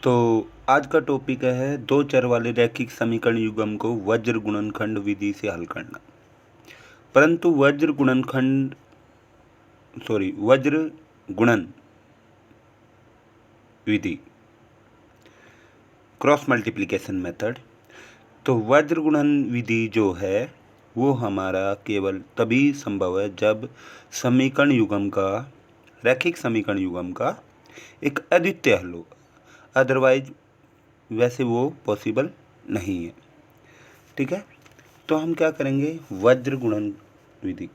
तो आज का टॉपिक है दो चर वाले रैखिक समीकरण युग्म को वज्र गुणनखंड विधि से हल करना। परंतु वज्र गुणन विधि, क्रॉस मल्टीप्लिकेशन मेथड। तो वज्र गुणन विधि जो है वो हमारा केवल तभी संभव है जब समीकरण युग्म का, रैखिक समीकरण युग्म का एक अद्वितीय हल हो, अदरवाइज वैसे वो पॉसिबल नहीं है। ठीक है, तो हम क्या करेंगे, वज्र गुणन विधि।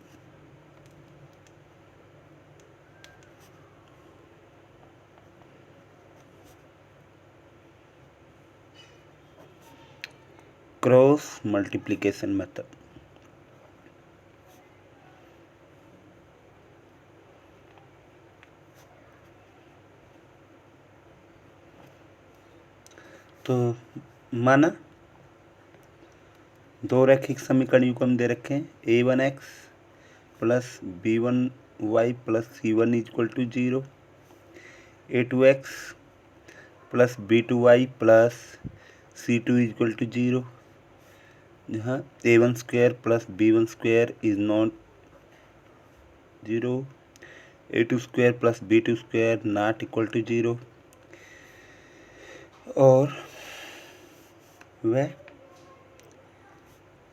Cross multiplication method. तो माना दो रैखिक समीकरण युग्म दे रखे हैं, a1x plus b1y plus c1 equal to 0, a2x plus b2y plus c2 equal to 0, जहाँ a1 square plus b1 square is not 0, a2 square plus b2 square not equal to 0, और वह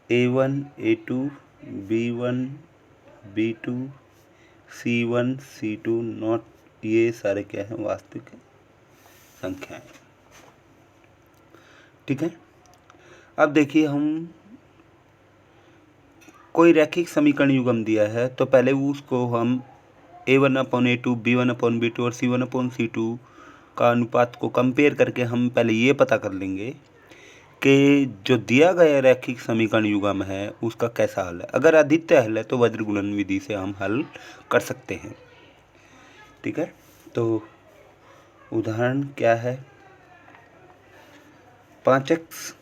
a1 a2 b1 b2 c1 c2 not, ये सारे क्या हैं, वास्तविक संख्याएं। ठीक है, अब देखिए, हम कोई रैखिक समीकरण युग्म दिया है तो पहले उसको हम a1/a2 b1/b2 और c1/c2 का अनुपात को कंपेयर करके हम पहले ये पता कर लेंगे कि जो दिया गया रैखिक समीकरण युग्म है उसका कैसा हल है। अगर अद्वितीय हल है तो वज्र गुणन विधि से हम हल कर सकते हैं। ठीक है, तो उदाहरण क्या है, 5x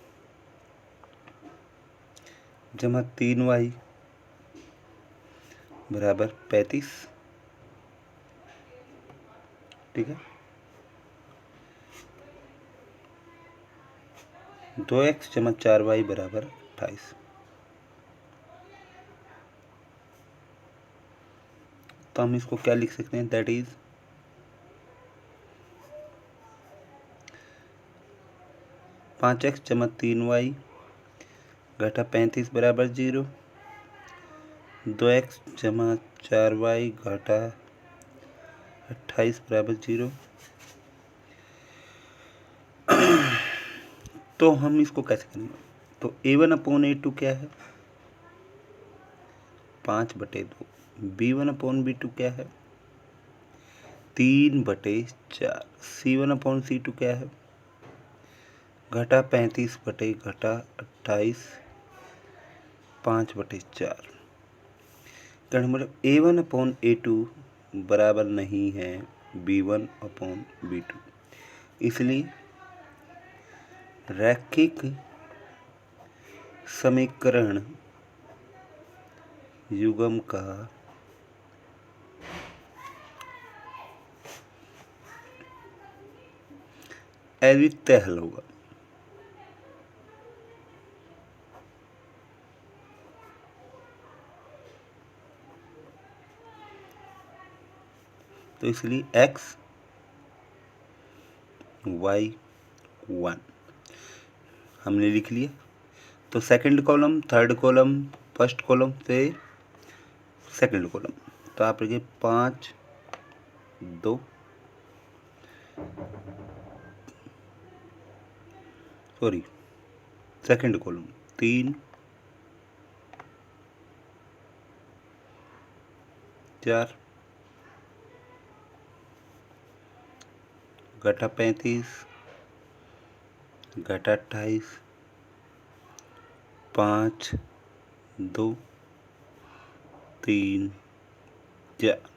जमा 3y बराबर 35। ठीक है, 2x जमा 4y बराबर 28। तो हम इसको क्या लिख सकते हैं, दैट इज 5x जमा 3y घटा 35 बराबर 0, 2x जमा 4y घटा 28 बराबर 0। तो हम इसको कैसे करेंगे, तो a1/a2 क्या है, 5/2, b1/b2 क्या है, 3/4, c1/c2 क्या है, घटा 35 बटे घटा 28, 5/4। मतलब a1/a2 बराबर नहीं है b1/b2, इसलिए रैखिक समीकरण युग्म का अद्वितीय हल होगा। तो इसलिए x y 1 हमने लिख लिया। तो second column, third column, first column से सेकंड कॉलम, तो आप लिखिए 5 2, सॉरी सेकंड कॉलम 3 4 घटा 35 घटा 28, 5 2 3 4।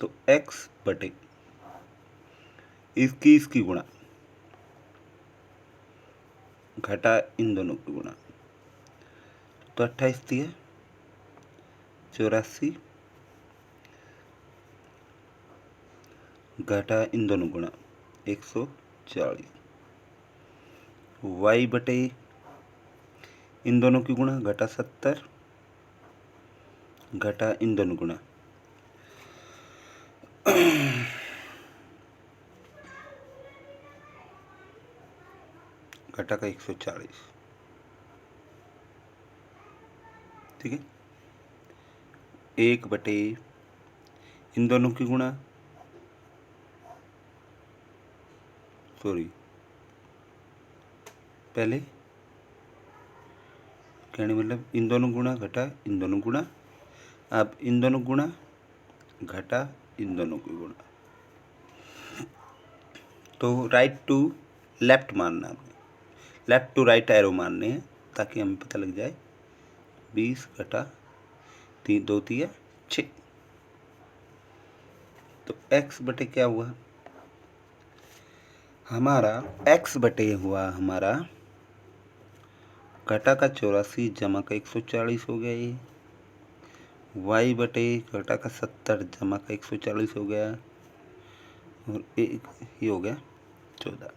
तो x बटे इसकी गुणा घटा इन दोनों की गुणा, तो 28 दिया 84, घटा इन दोनों गुणा 140, y बटे इन दोनों की गुणा घटा 70 घटा इन दोनों गुणा घटा का 140। ठीक है, 1 बटे इन दोनों की गुणा, सॉरी पहले कहने मतलब इन दोनों गुणा घटा इन दोनों गुणा, अब इन दोनों गुणा घटा इन दोनों की गुणा। तो राइट टू लेफ्ट मारना है, लेफ्ट टू राइट एरो मारने हैं ताकि हमें पता लग जाए। 20 घटा 3 2 3 6। तो x बटे क्या हुआ हमारा, x बटे हुआ हमारा घटा का 84 जमा का 140 हो गया ये, y बटे घटा का 70 जमा का 140 हो गया, और एक ये हो गया 14।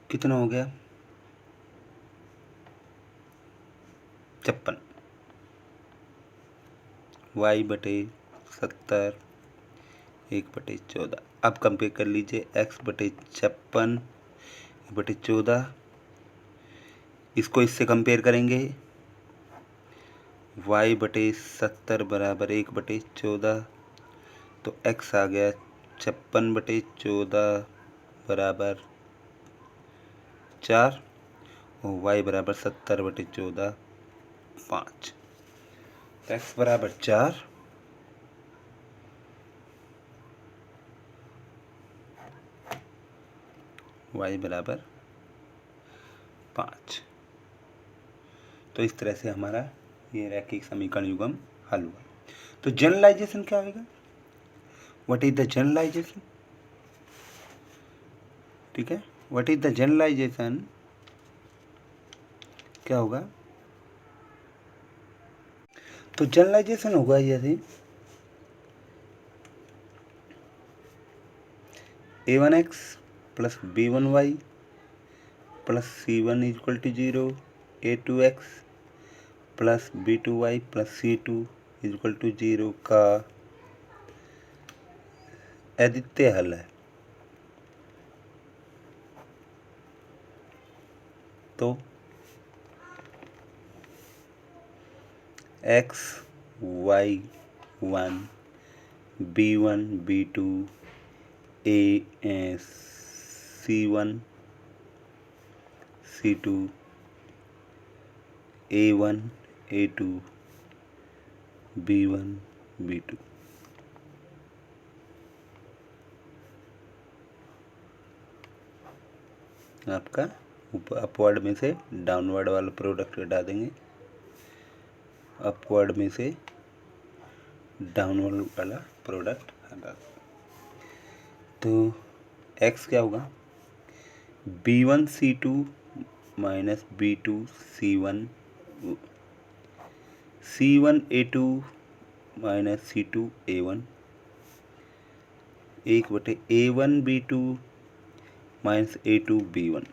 कितना हो गया 56, y बटे 70 1 बटे 14। अब कंपेयर कर लीजिए, x बटे 56 बटे 14, इसको इससे कंपेयर करेंगे, y बटे 70 बराबर 1 बटे 14, तो x आ गया 56 बटे 14 बराबर 4, और y बराबर 70 बटे 14 5। तो x बराबर 4, y बराबर 5। तो इस तरह से हमारा ये रैखिक समीकरण युग्म हल हुआ। तो जनरलाइजेशन क्या होगा, व्हाट इज द जनरलाइजेशन? ठीक है, व्हाट इज द जनरलाइजेशन क्या होगा? तो जनरलाइजेशन होगा जैसे a1x plus b1y plus c1 equal to 0, a2x plus b2y plus c2 equal to 0 का अद्वितीय हल है। तो x y1 b1 b2 c1 c2 a1 a2 b1 b2। आपका अपवर्ड में से डाउनवर्ड वाला प्रोडक्ट हटा देंगे, अपवर्ड में से डाउनवर्ड वाला प्रोडक्ट हटा देंगे। तो x क्या होगा, b1 c2 minus b2 c1 c1 a2 minus c2 a1 1 बटे a1 b2 minus a2 b1।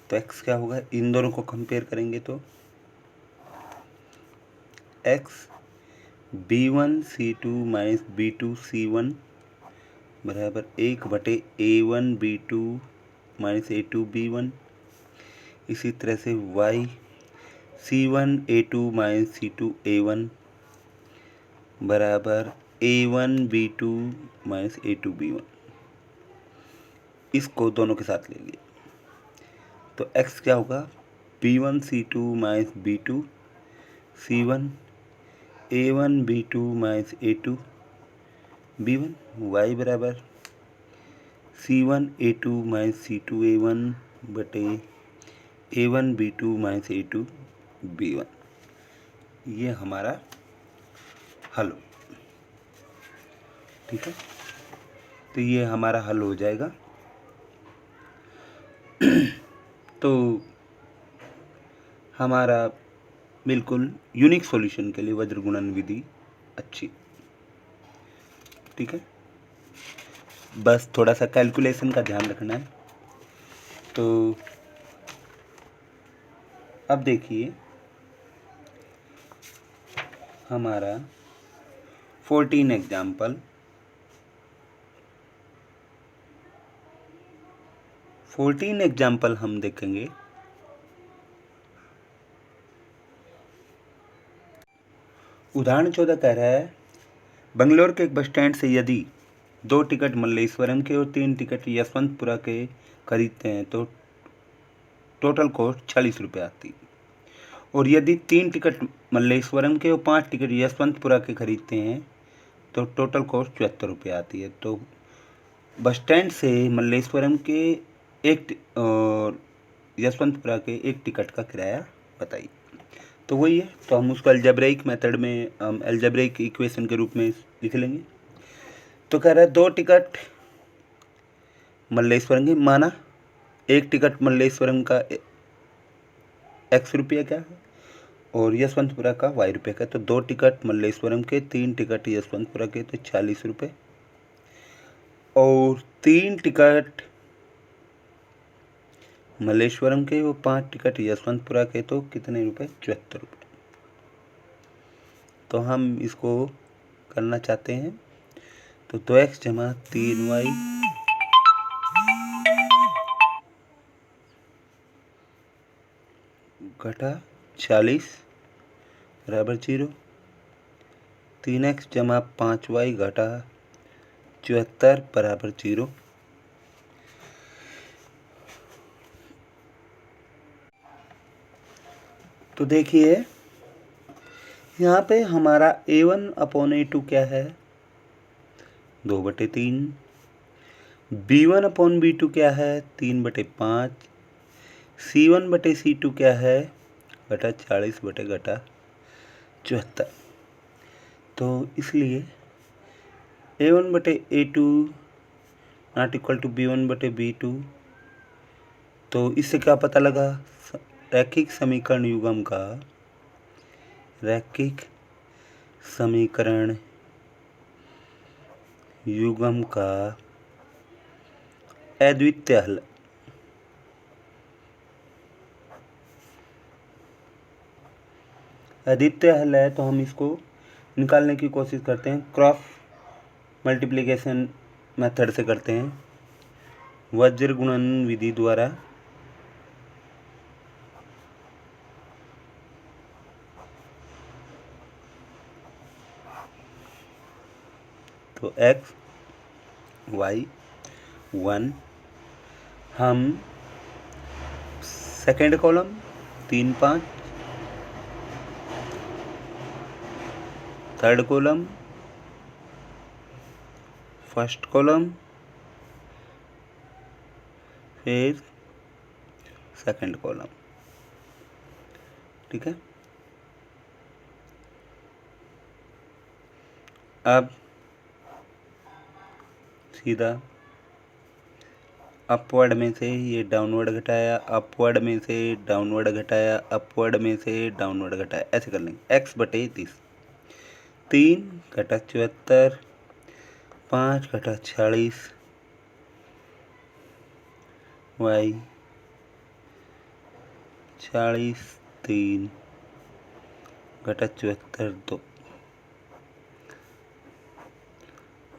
तो x क्या होगा, इन दोनों को कंपेयर करेंगे तो x b1 c2 minus b2 c1 बराबर 1 बटे a1 b2 minus a2 b1। इसी तरह से y c1 a2 minus c2 a1 बराबर a1 b2 minus a2 b1। इसको दोनों के साथ ले लिए तो x क्या होगा, b1 c2 minus b2 c1 a1 b2 minus a2 b1, y बराबर c1 a2 minus c2 a1 बटे a1 b2 minus a2 b1। ये हमारा हल हो, ठीक है। तो ये हमारा हल हो जाएगा। तो हमारा बिल्कुल यूनिक सॉल्यूशन के लिए वज्र गुणन विधि अच्छी। ठीक है, बस थोड़ा सा कैलकुलेशन का ध्यान रखना है। तो अब देखिए हमारा 14 एग्जाम्पल हम देखेंगे। उदाहरण 14 कह रहा है, बंगलोर के एक बस स्टैंड से यदि 2 टिकट मल्लेश्वरम के और 3 टिकट यशवंतपुरा के खरीदते हैं तो टोटल कॉस्ट 46 रुपये आती। और यदि 3 टिकट मल्लेश्वरम के और 5 टिकट यशवंतपुरा के खरीदते हैं तो टोटल कॉस्ट 74 रुपये आती है। तो बस स्टैंड से मल्लेश्वरम के एक और यशवंतपुरा के एक टिकट का किराया बताइए। तो वही है, तो हम उसको अलजेब्रिक मेथड में हम अलजेब्रिक इक्वेशन के रूप में लिख लेंगे। तो कह रहा है 2 टिकट मल्लेश्वरम की, माना एक टिकट मल्लेश्वरम का x रुपया क्या है और यशवंतपुरा का y रुपये का। तो 2 टिकट मल्लेश्वरम के, 3 टिकट यशवंतपुरा के, तो 40 रुपये। और 3 टिकट मल्लेश्वरम के और 5 टिकट यशवंतपुरा के, तो कितने रुपए? 74 रुपये। तो हम इसको करना चाहते हैं, तो 2x जमा 3y घटा 40 बराबर 0, 3x जमा 5y घटा 74 बराबर 0। तो देखिए यहाँ पे हमारा A1/A2 क्या है? 2/3। B1/B2 क्या है? 3/5। C1/C2 क्या है? घटा 40/74। तो इसलिए A1/A2 not equal to B1/B2। तो इससे क्या पता लगा? रैखिक समीकरण युग्म का अद्वितीय हल। अद्वितीय हल है तो हम इसको निकालने की कोशिश करते हैं, क्रॉस मल्टीप्लिकेशन मेथड से करते हैं, वज्र गुणन विधि द्वारा। तो x y 1, हम second column 3 5, third column, first column, फिर सेकेंड कॉलम। ठीक है, अब सीधा अपवर्ड में से ये डाउनवर्ड घटाया, अपवर्ड में से डाउनवर्ड घटाया, अपवर्ड में से डाउनवर्ड घटाया, ऐसे कर लेंगे। x/30, 3 घटा 74, 5 घटा 46, y 40, 3 घटा 74,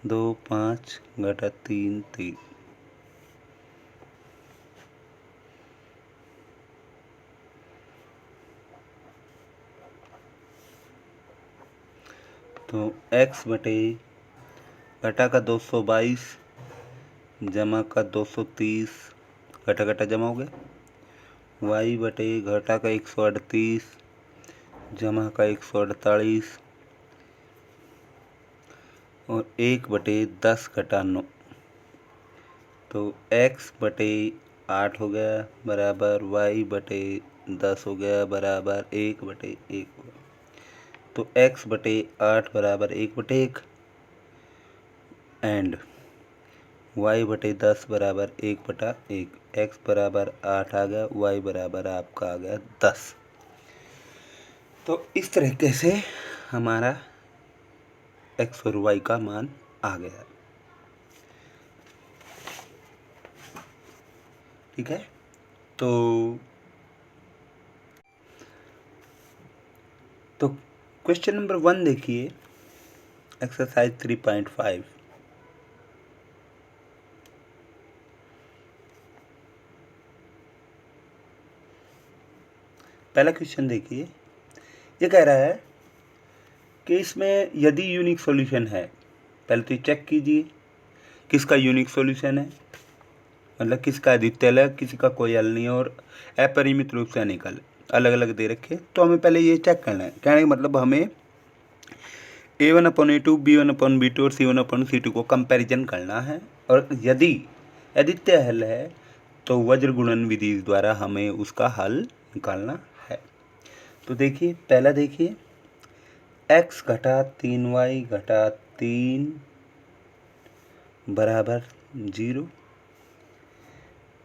2 5 घटा 3 3। तो x बटे घटा का 222 जमा का 230, घटा घटा जमा हो गया। y बटे घटा का 138 जमा का 148 और 1/10 घटा 9। तो x बटे 8 हो गया बराबर y बटे 10 हो गया बराबर 1/1 हो गया। तो x बटे 8 बराबर 1/1 एंड y बटे 10 बराबर 1/1। x बराबर 8 आ गया, y बराबर आपका आ गया 10। तो इस तरीके से हमारा x और y का मान आ गया। ठीक है, तो क्वेश्चन नंबर 1 देखिए, एक्सरसाइज 3.5। पहला क्वेश्चन देखिए, ये कह रहा है कि इसमें यदि यूनिक सॉल्यूशन है, पहले तो चेक कीजिए किसका यूनिक सॉल्यूशन है, मतलब किसका अद्वितीय हल है, किसी का कोई हल नहीं है और अपरिमित रूप से अनेक अलग अलग दे रखे। तो हमें पहले ये चेक करना है, कहने का मतलब हमें A1/A2, B1/B2 और C1/C2 को कंपैरिजन करना है, और यदि अद्वितीय हल है तो वज्र गुणन विधि द्वारा हमें उसका हल निकालना है। तो देखिए, पहला देखिए, x घटा 3y घटा 3 बराबर 0,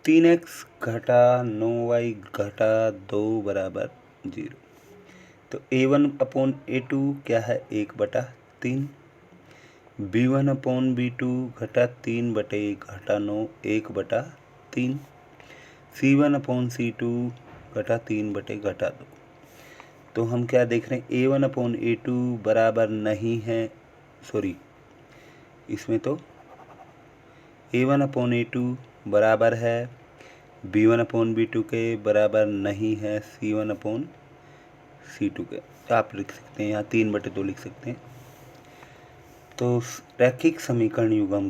3x घटा 9y घटा 2 बराबर 0। तो A1/A2 क्या है, 1/3, B1/B2 घटा 3/1 घटा 9, 1/3, C1/C2 घटा 3/1 घटा 2। तो हम क्या देख रहे हैं, A1/A2 बराबर नहीं है, सॉरी, इसमें तो A1/A2 बराबर है B1/B2 के, बराबर नहीं है C1/C2 के। तो आप लिख सकते हैं यहाँ 3/2 लिख सकते हैं। तो रैखिक समीकरण युग्म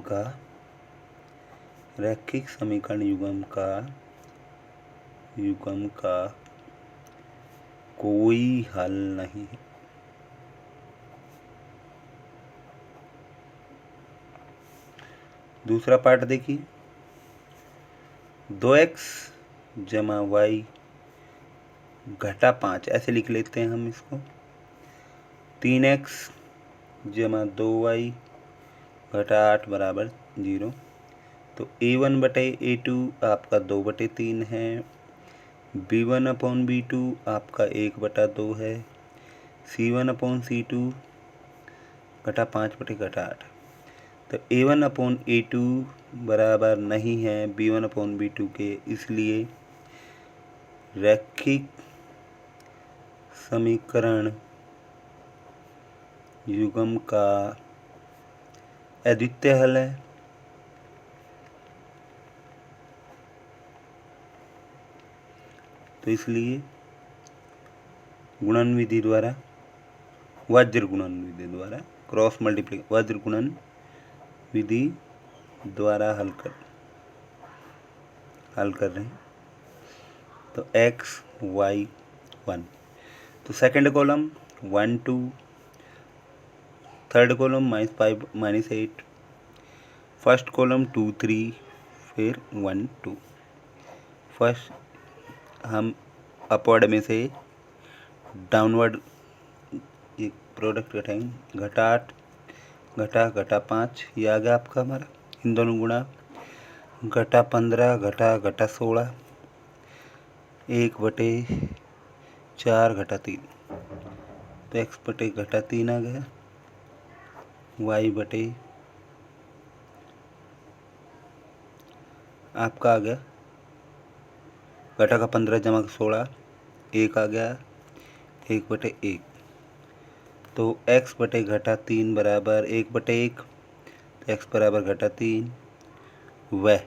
का कोई हल नहीं है। दूसरा पार्ट देखिए, 2x जमा y घटा 5, ऐसे लिख लेते हैं हम इसको, 3x जमा 2y घटा 8 बराबर 0। तो A1/A2 आपका 2/3 है, B1/B2 आपका 1/2 है, C1/C2 घटा 5/8। तो A1/A2 बराबर नहीं है B1/B2 के, इसलिए रैखिक समीकरण युग्म का अद्वितीय हल है। तो इसलिए गुणन विधि द्वारा, वज्र गुणन विधि द्वारा, क्रॉस मल्टीप्लिकेशन वज्र गुणन विधि द्वारा हल कर रहे हैं। तो x y 1, तो second column 1 2, third column -5 -8, first column 2 3, फिर 1 2। फर्स्ट हम अपवर्ड में से डाउनवर्ड एक प्रोडक्ट घटाएंगे, घटा 8 घटा 5, ये आ गया आपका हमारा, इन दोनों गुणा, घटा 15 घटा 16, 1/4 घटा 3। तो x/3 आ गया, y/ आपका आ गया, घटा का 15 जमा का 16, 1 आ गया, 1/1। तो x/3 बराबर 1/1, तो x बराबर घटा 3, वह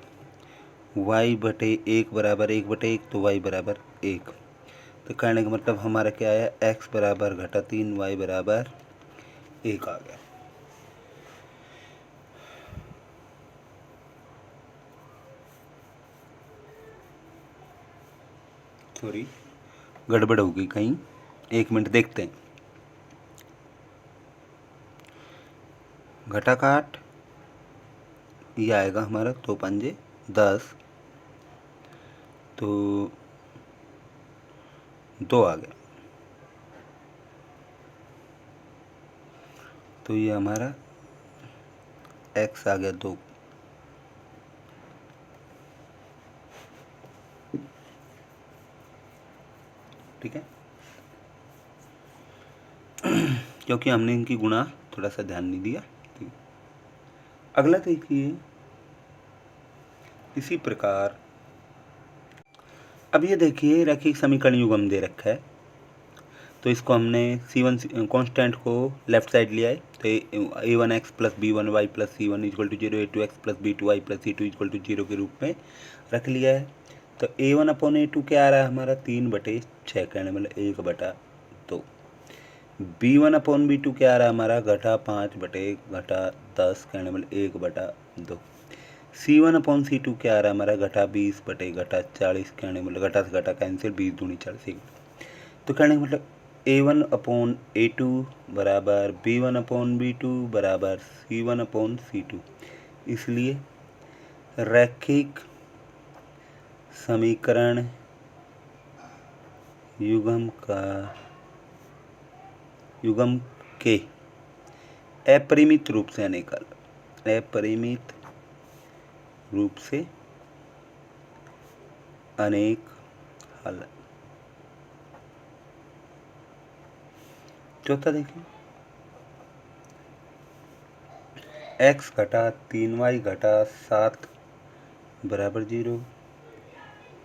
y/1 बराबर 1/1, तो y बराबर 1। तो कहने का मतलब हमारा क्या आया, x बराबर घटा 3, y बराबर 1 आ गया। सॉरी, गड़बड़ हो गई कहीं, 1 मिनट देखते हैं। घटा का 8, ये आएगा हमारा 2 पंजे 10, तो 2 आ गया। तो ये हमारा x आ गया 2। ठीक है, क्योंकि हमने इनकी गुणा थोड़ा सा ध्यान नहीं दिया। अगला देखिए, इसी प्रकार अब ये देखिए रैखिक समीकरण युग्म दे रखा है, तो इसको हमने C1 कांस्टेंट को लेफ्ट साइड लिया है, तो a1x plus b1y plus c1 equal to 0, a2x plus b2y plus c2 equal to 0 के रूप में रख लिया है। तो a1/a2 क्या आ रहा है हमारा 3/6, कहने मतलब 1/2। b1/b2 क्या आ रहा है हमारा घटा 5/10, कहने मतलब 1/2। c1/c2 क्या आ रहा है हमारा घटा 20/40, कहने मतलब घटा से घटा कैंसिल, 20 दूनी 40। तो कहने का मतलब a1/a2 बराबर b1/b2 बराबर c1/c2। इसलिए रैखिक समीकरण युग्म के अपरिमित रूप से अनेक हल। चौथा देखिए, x घटा 3y घटा 7 बराबर 0,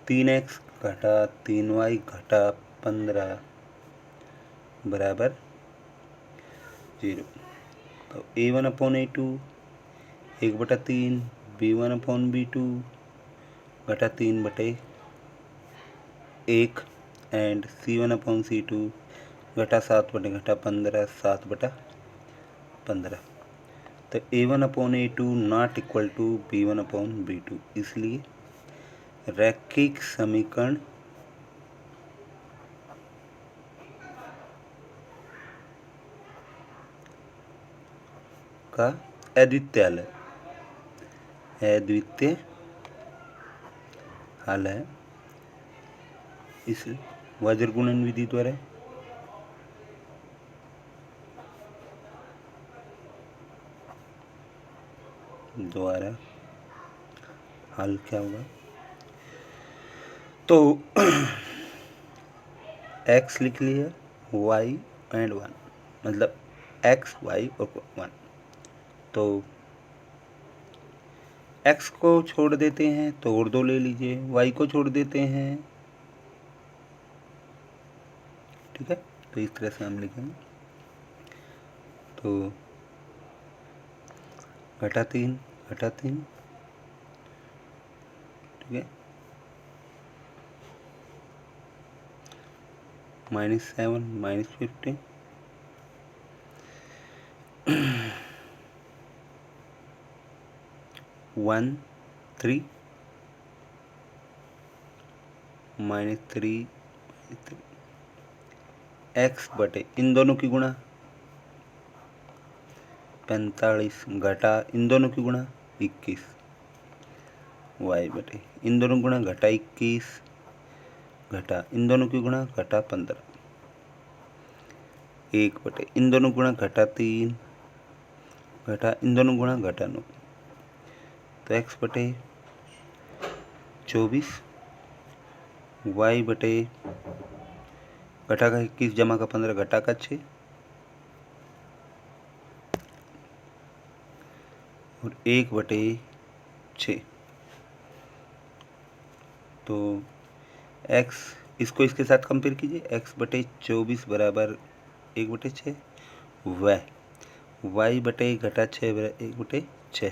3x घटा 3y घटा 15 बराबर 0। तो a1/a2 1/3, b1/b2 घटा 3/1 एंड c1/c2 घटा 7/15 7/15। तो a1/a2 not equal to b1/b2। इसलिए रैखिक समीकरण का अद्वितीय हल है इस वज्रगुणन विधि द्वारा हल क्या होगा, तो x लिख लिया, y एंड 1, मतलब x y और 1। तो x को छोड़ देते हैं तो और 2 ले लीजिए, y को छोड़ देते हैं, ठीक है। तो इस तरह से हम लिखेंगे, तो घटा 3, ठीक है, -7 -15 1 3 -3 x बटे इन दोनों की गुणा 45 घटा इन दोनों की गुणा 21 y बटे इन दोनों गुणा घटा 21 घटा इन दोनों की गुणा घटा 15 1 बटे इन दोनों गुणा घटा 3 घटा इन दोनों गुणा घटा 9। तो x बटे 24 y बटे घटा का 21 जमा का 15 घटा का 6 और 1/6। तो x इसको इसके साथ कंपेयर कीजिए, x बटे 24 बराबर 1/6, y बटे घटा 6 बराबर 1/6।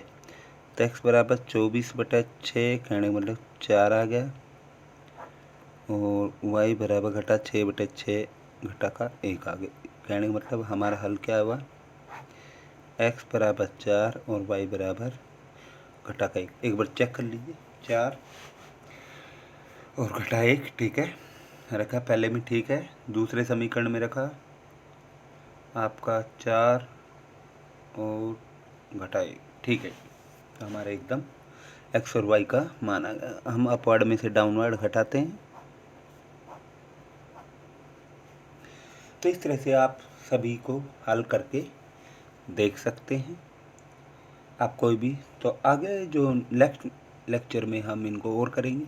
तो x बराबर 24/6, कहने का मतलब 4 आ गया, और y बराबर घटा 6/6 घटा का 1 आ गया। कहने का मतलब हमारा हल क्या हुआ, x बराबर 4 और y बराबर घटा का 1। एक बार चेक कर लीजिए, 4 और घटा 1, ठीक है रखा, पहले में ठीक है। दूसरे समीकरण में रखा आपका 4 और घटा 1, ठीक है। तो हमारा एकदम x और y का मान आ गया। हम अपवर्ड में से डाउनवर्ड घटाते हैं। तो इस तरह से आप सभी को हल करके देख सकते हैं। आप कोई भी तो आगे जो नेक्स्ट लेक्चर में हम इनको और करेंगे,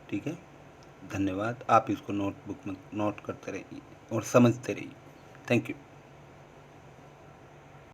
ठीक है। धन्यवाद। आप इसको नोटबुक में नोट करते रहिए और समझते रहिए। Thank you.